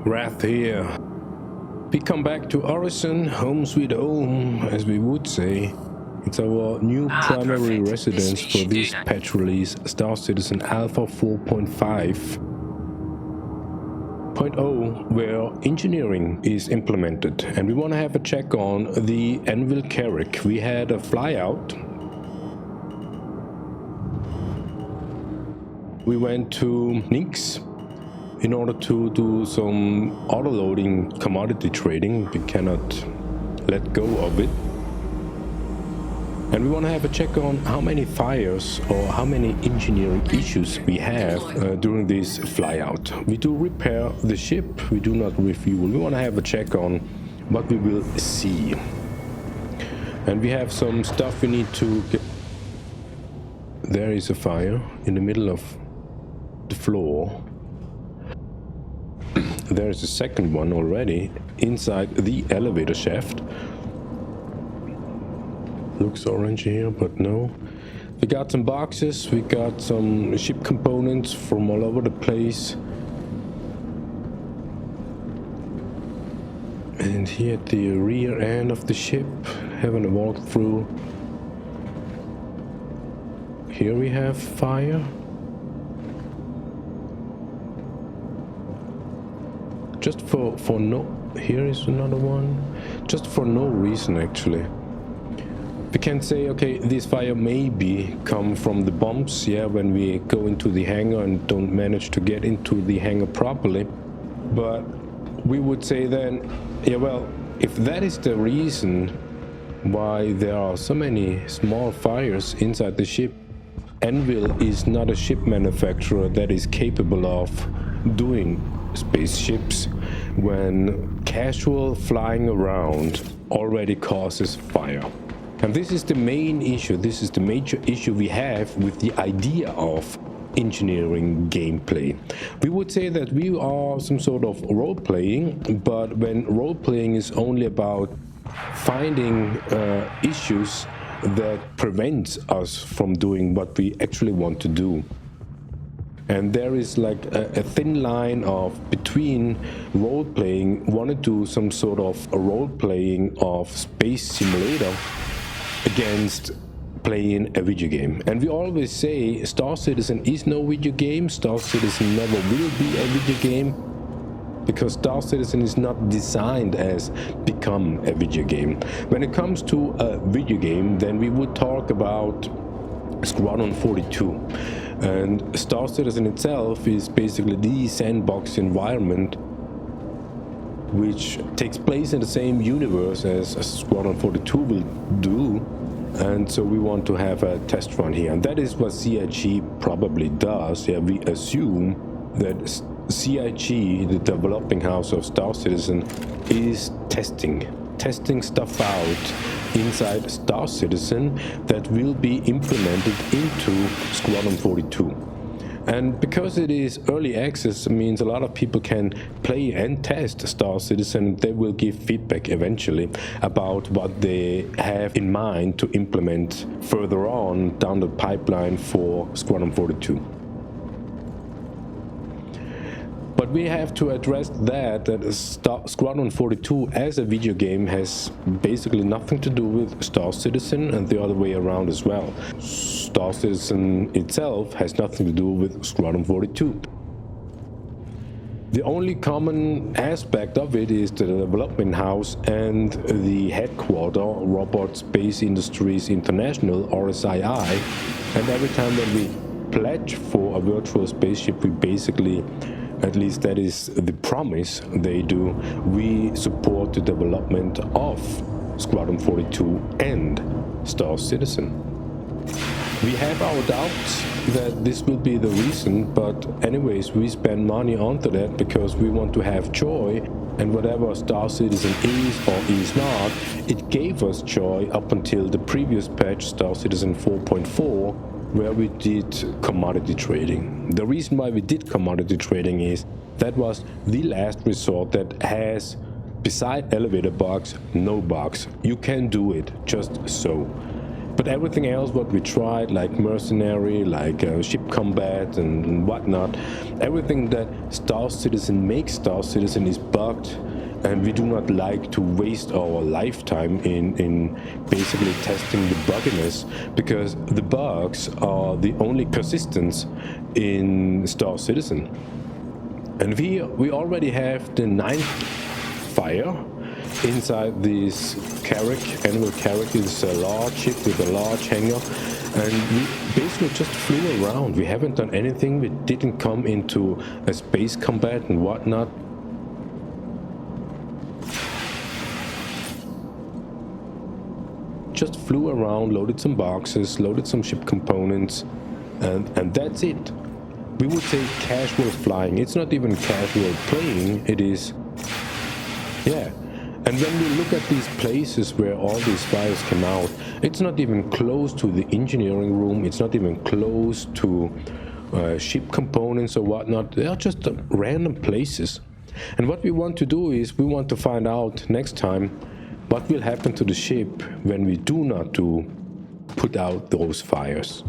Wrath here. We come back to Horizon, home sweet home, as we would say. It's our new primary residence for this patch release, Star Citizen Alpha 4.5.0, where engineering is implemented. And we want to have a check on the Anvil Carrack. We had a flyout. We went to Nix in order to do some auto-loading commodity trading. We cannot let go of it. And we want to have a check on how many fires or how many engineering issues we have during this flyout. We do repair the ship, we do not refuel. We want to have a check on what we will see. And we have some stuff we need to get. There is a fire in the middle of the floor. There is a second one already inside the elevator shaft. Looks orange here, but no. We got some boxes, we got some ship components from all over the place. And here at the rear end of the ship, having a walk through. Here we have fire. Just for no, here is another one. Just for no reason actually. We can say, okay, this fire maybe come from the bombs, yeah, when we go into the hangar and don't manage to get into the hangar properly. But we would say then, yeah, well, if that is the reason why there are so many small fires inside the ship, Anvil is not a ship manufacturer that is capable of doing spaceships when casual flying around already causes fire. And this is the main issue, this is the major issue we have with the idea of engineering gameplay. We would say that we are some sort of role-playing, but when role-playing is only about finding issues that prevents us from doing what we actually want to do. And there is like a thin line of between role-playing, want to do some sort of a role-playing of Space Simulator against playing a video game. And we always say Star Citizen is no video game, Star Citizen never will be a video game, because Star Citizen is not designed as become a video game. When it comes to a video game, then we would talk about Squadron 42. And Star Citizen itself is basically the sandbox environment which takes place in the same universe as Squadron 42 will do. And so we want to have a test run here. And that is what CIG probably does. Yeah, we assume that CIG, the developing house of Star Citizen, is testing stuff out inside Star Citizen that will be implemented into Squadron 42. And because it is early access, it means a lot of people can play and test Star Citizen. They will give feedback eventually about what they have in mind to implement further on down the pipeline for Squadron 42. But we have to address that Squadron 42 as a video game has basically nothing to do with Star Citizen, and the other way around as well. Star Citizen itself has nothing to do with Squadron 42. The only common aspect of it is the development house and the headquarter, Robot Space Industries International, RSII. And every time when we pledge for a virtual spaceship, we basically, at least that is the promise they do, we support the development of Squadron 42 and Star Citizen. We have our doubts that this will be the reason, but anyways, we spend money onto that because we want to have joy, and whatever Star Citizen is or is not, it gave us joy up until the previous patch, Star Citizen 4.4, where we did commodity trading. The reason why we did commodity trading is that was the last resort that has, beside elevator box, no box. You can do it just so. But everything else what we tried, like mercenary, like ship combat and whatnot, everything that Star Citizen makes Star Citizen is bugged, and we do not like to waste our lifetime in basically testing the bugginess, because the bugs are the only persistence in Star Citizen. And we already have the 9th fire inside this Carrack. Anvil Carrack is a large ship with a large hangar, and we basically just flew around. We haven't done anything. We didn't come into a space combat and whatnot. Just flew around, loaded some boxes, loaded some ship components, and that's it. We would say casual flying. It's not even casual playing, it is, yeah. And when we look at these places where all these files come out, it's not even close to the engineering room, it's not even close to ship components or whatnot. They are just random places. And what we want to do is, we want to find out next time what will happen to the ship when we do not put out those fires.